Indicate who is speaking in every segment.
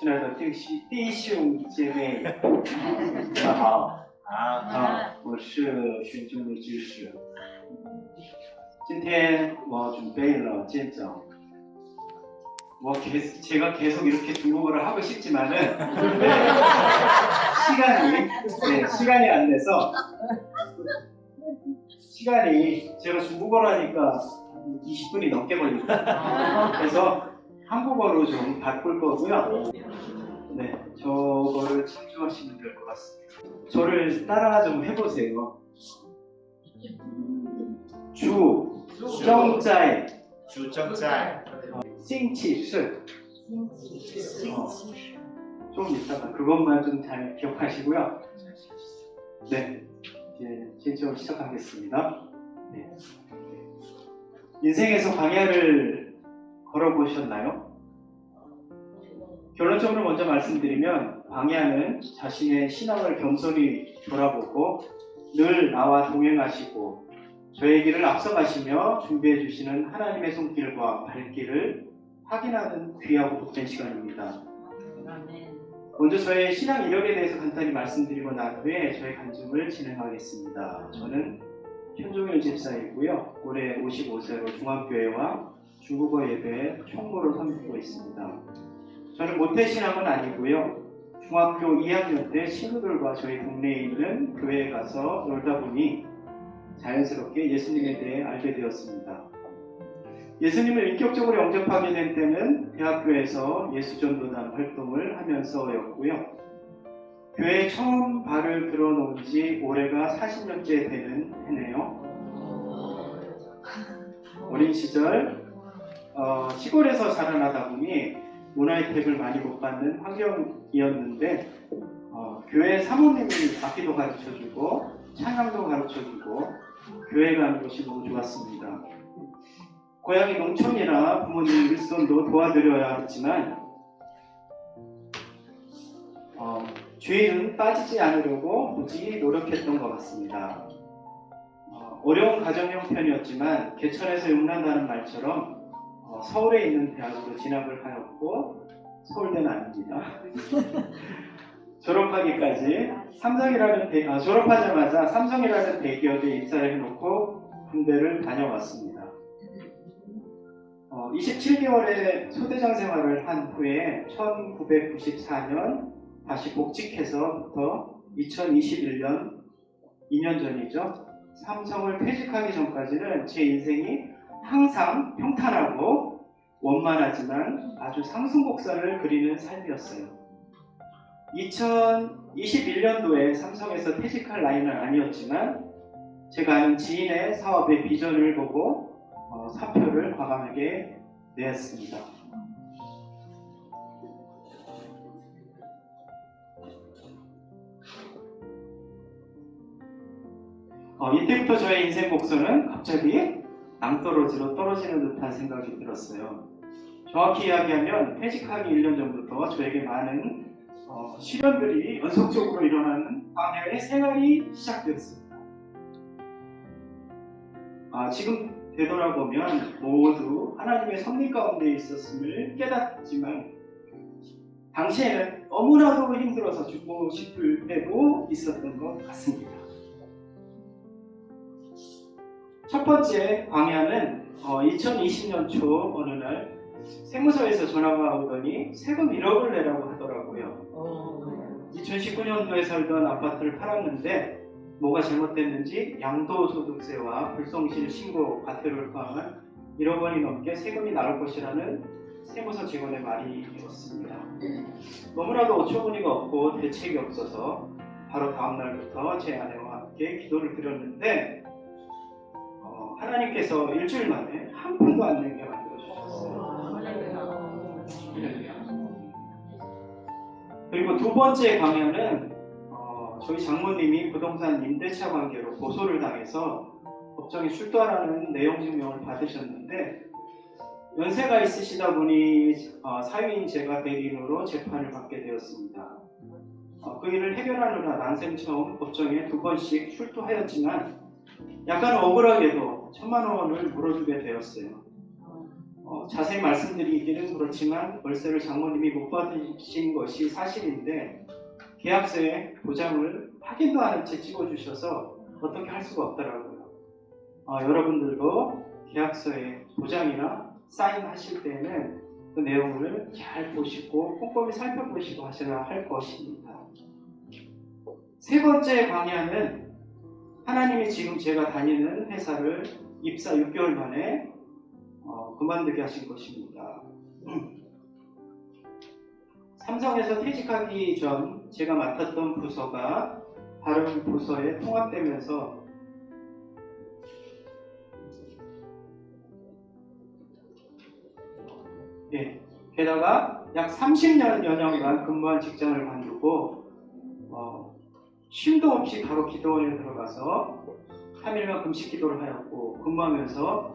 Speaker 1: 亲爱的弟兄姐妹，你们好。我是玄宗的居士。今天我准备了见证。제가 계속 이렇게 중국어를 하고 싶지만은 시간이 안 돼서 제가 중국어로 하니까 20분이 넘게 걸립니다. 그래서 한국어로 좀 바꿀 거고요. 네, 저거를 참조하시면 될 것 같습니다. 저를 따라 좀 해보세요. 주정자의 星期四 좀 이따가 그것만 좀 잘 기억하시고요. 네, 이제 진짜 시작하겠습니다. 네. 인생에서 광야를 걸어보셨나요? 결론적으로 먼저 말씀드리면 광야는 자신의 신앙을 겸손히 돌아보고 늘 나와 동행하시고 저의 길을 앞서가시며 준비해 주시는 하나님의 손길과 발길을 확인하는 귀하고 복된 시간입니다. 먼저 저의 신앙 이력에 대해서 간단히 말씀드리고 난 후에 저의 간증을 진행하겠습니다. 저는 현종일 집사이고요. 올해 55세로 중앙교회와 중국어 예배 총무로 섬기고 있습니다. 저는 모태신앙은 아니고요. 중학교 2학년 때 친구들과 저희 동네에 있는 교회에 가서 놀다 보니 자연스럽게 예수님에 대해 알게 되었습니다. 예수님을 인격적으로 영접하게 된 때는 대학교에서 예수전도단 활동을 하면서였고요. 교회에 처음 발을 들어놓은 지 올해가 40년째 되는 해네요. 어린 시절 시골에서 자라나다 보니 문화 혜택을 많이 못 받는 환경이었는데 교회 사모님이 악기도 가르쳐주고 찬양도 가르쳐주고 교회 가는 것이 너무 좋았습니다. 고향이 농촌이라 부모님 일손도 도와드려야 했지만 죄는 빠지지 않으려고 굳이 노력했던 것 같습니다. 어려운 가정 형편이었지만 개천에서 용난다는 말처럼 서울에 있는 대학으로 진학을 하였고 서울대는 아닙니다. 졸업하자마자 삼성이라는 대기업에 입사를 해놓고 군대를 다녀왔습니다. 27개월의 소대장 생활을 한 후에 1994년 다시 복직해서부터 2021년 2년 전이죠. 삼성을 퇴직하기 전까지는 제 인생이 항상 평탄하고 원만하지만 아주 상승곡선을 그리는 삶이었어요. 2021년도에 삼성에서 퇴직할 나이는 아니었지만 제가 아는 지인의 사업의 비전을 보고 사표를 과감하게 내었습니다. 이때부터 저의 인생 곡선은 갑자기 낭떠러지로 떨어지는 듯한 생각이 들었어요. 정확히 이야기하면 퇴직하기 1년 전부터 저에게 많은 시련들이 연속적으로 일어나는 광야의 생활이 시작되었습니다. 지금 되돌아보면 모두 하나님의 섭리 가운데 있었음을 깨닫지만 당시에는 너무나도 힘들어서 죽고 싶을 때도 있었던 것 같습니다. 첫 번째 광야는 2020년 초 어느 날 세무서에서 전화가 오더니 세금 1억을 내라고 하더라고요. 2019년도에 살던 아파트를 팔았는데 뭐가 잘못됐는지 양도소득세와 불성실 신고 과태료를 포함한 1억 원이 넘게 세금이 나올 것이라는 세무서 직원의 말이었습니다. 너무나도 어처구니가 없고 대책이 없어서 바로 다음 날부터 제 아내와 함께 기도를 드렸는데 하나님께서 일주일 만에 한 푼도 안 내게 만들어주셨어요. 그리고 두 번째 광야는 저희 장모님이 부동산 임대차 관계로 고소를 당해서 법정에 출두하라는 내용 증명을 받으셨는데 연세가 있으시다 보니 사유인 제가 대리인으로 재판을 받게 되었습니다. 그 일을 해결하느라 난생 처음 법정에 2번씩 출두하였지만 약간 억울하게도 1,000만 원을 물어주게 되었어요. 자세히 말씀드리기는 그렇지만 월세를 장모님이 못 받으신 것이 사실인데 계약서에 도장을 확인도 안 한 채 찍어주셔서 어떻게 할 수가 없더라고요. 여러분들도 계약서에 도장이나 사인하실 때는 그 내용을 잘 보시고 꼼꼼히 살펴보시고 하셔야 할 것입니다. 세 번째 방향은 하나님이 지금 제가 다니는 회사를 입사 6개월 만에 그만두게 하신 것입니다. 삼성에서 퇴직하기 전 제가 맡았던 부서가 다른 부서에 통합되면서 게다가 약 30년여간 근무한 직장을 관두고 쉼도 없이 바로 기도원에 들어가서 3일간 금식 기도를 하였고 근무하면서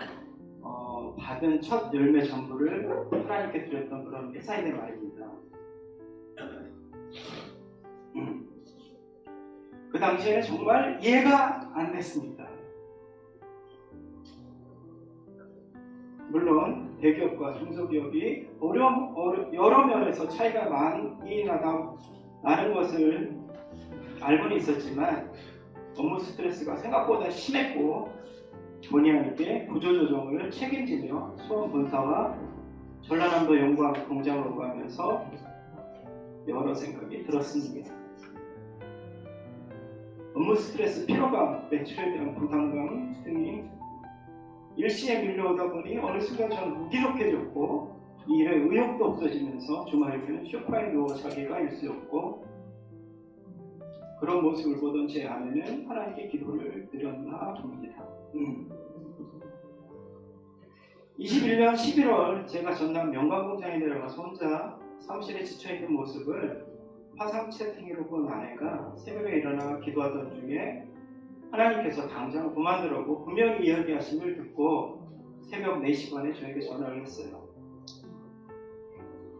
Speaker 1: 받은 첫 열매 전부를 하나님께 드렸던 그런 회사인의 말입니다. 그 당시에는 정말 이해가 안 됐습니다. 물론 대기업과 중소기업이 여러 면에서 차이가 많이 나는 것을 알고는 있었지만 업무 스트레스가 생각보다 심했고 본의 아니게 구조조정을 책임지며 수원 본사와 전라남도 연구하고 공장을 오가면서 여러 생각이 들었습니다. 업무 스트레스, 피로감, 매출에 대한 부담감 등이 일시에 밀려오다 보니 어느 순간 저는 무기력해졌고 이 일에 의욕도 없어지면서 주말이면 소파에 누워 자기가 일수였고 그런 모습을 보던 제 아내는 하나님께 기도를 드렸나 봅니다. 21년 11월 제가 전남 명관공장에 내려가서 혼자 사무실에 지쳐있는 모습을 화상 채팅으로 본 아내가 새벽에 일어나 기도하던 중에 하나님께서 당장 그만두라고 분명히 이야기하심을 듣고 새벽 4시간에 저에게 전화를 했어요.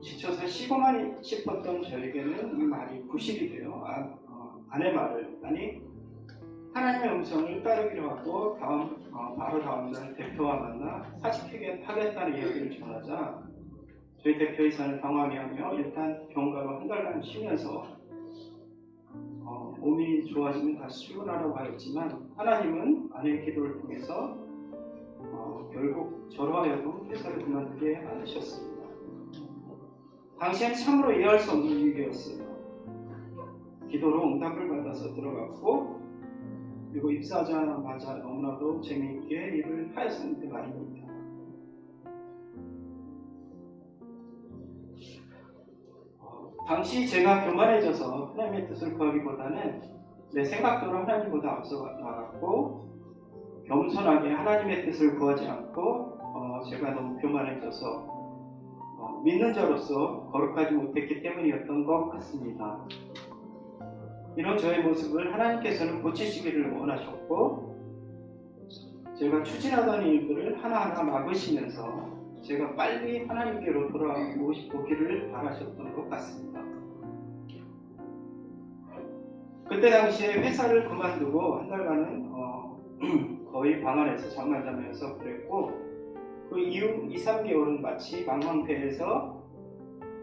Speaker 1: 지쳐서 쉬고만 싶었던 저에게는 이 말이 부식이 돼요. 아내 말을 하나님의 음성을 따르기로 하고 바로 다음날 대표와 만나 사직하겠다는 이야기를 전하자 저희 대표이사는 당황해하며 일단 병가로 한 달간 쉬면서 몸이 좋아지면 다시 출근하라고 하였지만 하나님은 아내의 기도를 통해서 결국 저로 하여금 회사를 그만두게 만드셨습니다. 당시엔 참으로 이해할 수 없는 일이었어요. 기도로 응답을 받아서 들어갔고 그리고 입사하자마자 너무나도 재미있게 일을 하였었는데 말입니다. 당시 제가 교만해져서 하나님의 뜻을 구하기보다는 내 생각대로 하나님보다 앞서 나갔고 겸손하게 하나님의 뜻을 구하지 않고 제가 너무 교만해져서 믿는 자로서 거룩하지 못했기 때문이었던 것 같습니다. 이런 저의 모습을 하나님께서는 고치시기를 원하셨고 제가 추진하던 일들을 하나하나 막으시면서 제가 빨리 하나님께로 돌아오기를 바라셨던 것 같습니다. 그때 당시에 회사를 그만두고 한 달간은 거의 방 안에서 잠만 자면서 그랬고 그 이후 2-3개월은 마치 망망대해서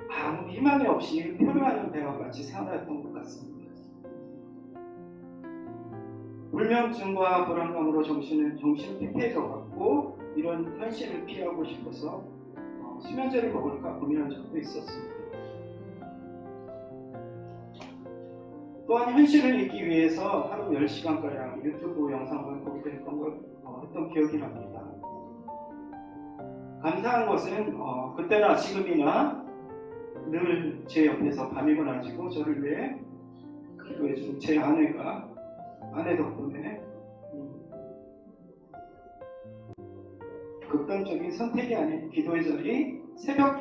Speaker 1: 아무 희망이 없이 표류하는 배와 같이 생활했던 것 같습니다. 불면증과 불안감으로 정신은 피폐해져갔고 이런 현실을 피하고 싶어서 수면제를 먹을까 고민한 적도 있었습니다. 또한 현실을 잊기 위해서 하루 10시간가량 유튜브 영상을 보기도 했던 기억이 납니다. 감사한 것은 그때나 지금이나 늘 제 옆에서 밤이고 낮이고 저를 위해 기도해준 제 아내 덕분에 극단적인 선택이 아닌 기도의 자리, 새벽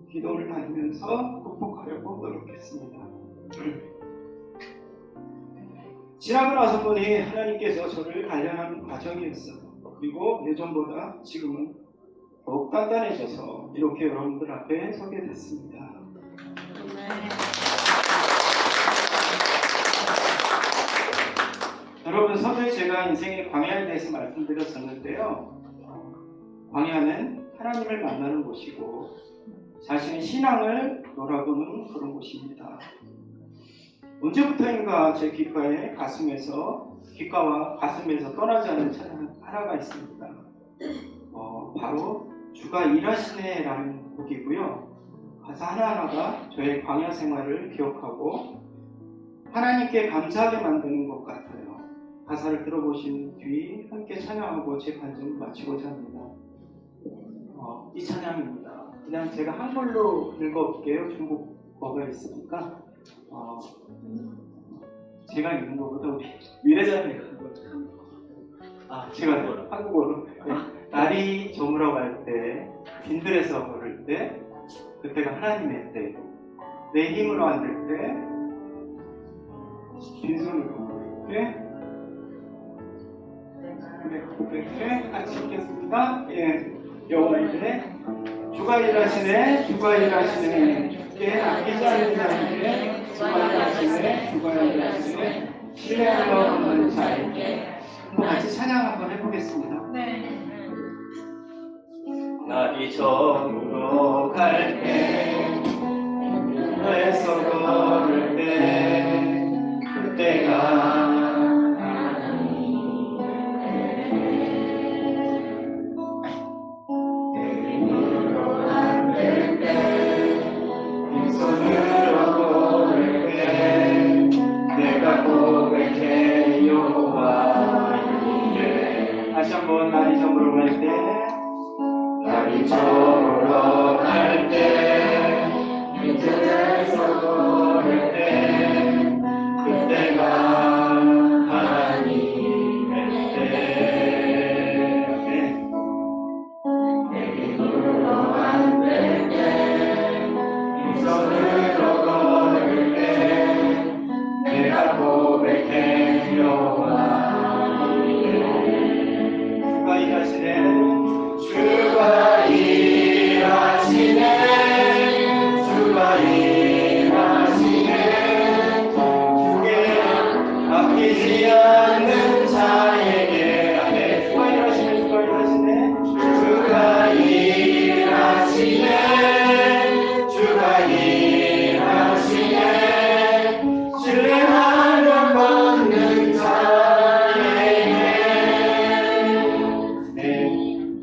Speaker 1: 기도를 다니면서 극복하려고 노력했습니다. 지나고 나서 보니 하나님께서 저를 단련하는 과정이었어요. 그리고 예전보다 지금은 더욱 단단해져서 이렇게 여러분들 앞에 서게 됐습니다. 여러분, 서두에 제가 인생의 광야에 대해서 말씀드렸었는데요. 광야는 하나님을 만나는 곳이고 자신의 신앙을 돌아보는 그런 곳입니다. 언제부터인가 제 귓가와 가슴에서 떠나지 않은 찬양 하나가 있습니다. 바로 주가 일하시네 라는 곡이고요. 가사 하나하나가 저의 광야 생활을 기억하고 하나님께 감사하게 만드는 것 같아요. 가사를 들어보신 뒤 함께 찬양하고 제 간증을 마치고자 합니다. 이 찬양입니다. 그냥 제가 한글로 읽어볼게요. 중국어가 있으니까 제가 읽는 것보다 우리 미래자매가 제가 한국어로 날이 저물어 갈 때 빈들에서 걸을 때 그때가 하나님의 때 내 힘으로 안 될 때 빈손으로 걸을 때 같이 읽겠습니다. 여호와 이르네 주가 일하시네 주가 일하시네 주께 아끼지 않는 자에게 주가 일하시네 주가 일하시네 신뢰하며 걷는 자에게 같이 찬양 한번 해보겠습니다. 날이 저물어 갈 때 빈들에서 걸을 때 그때가 다시 한번 날이 저물어 갈 때 날이 저물어 갈 때 빈들에서 걸을 때 그때가 하나님의 때 내 힘으로 안 될 때 빈손으로 걸을 때 내가 고백해 여호와 주가 일하시네 주가 일하시네 주께 아끼지 않는 자에게 주가 일하시네 주가 일하시네 주가 일하시네 주가 일하시네 신뢰하며 걷는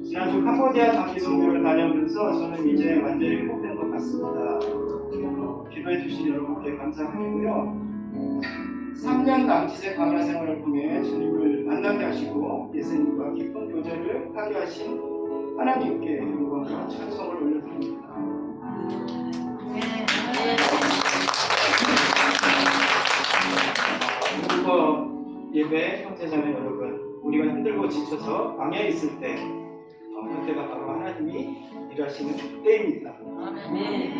Speaker 1: 지난주 캄보디아 장기 선교를 다녀오면서 저는 이제 완전히 회복된 것 같습니다. 기도해 주신 여러분께 감사드리고요. 3년 남짓의 광야 생활을 통해 주님을 만나게 하시고 예수님과 깊은 교제를 하게 하신 하나님께 영광과 찬송을 올려드립니다. 예배 형제자매 여러분, 우리가 힘들고 지쳐서 광야에 있을 때 그때가 바로 하나님이 일하시는 때입니다.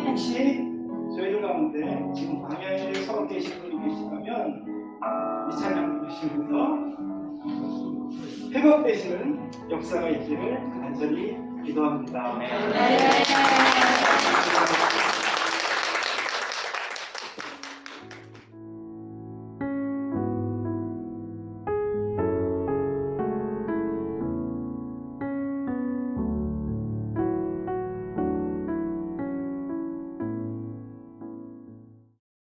Speaker 1: 혹시 저희들 가운데 지금 광야에 서 계신 분이 계시다면 이 찬양 부르시면서 회복되시는 역사가 있기를 간절히 기도합니다.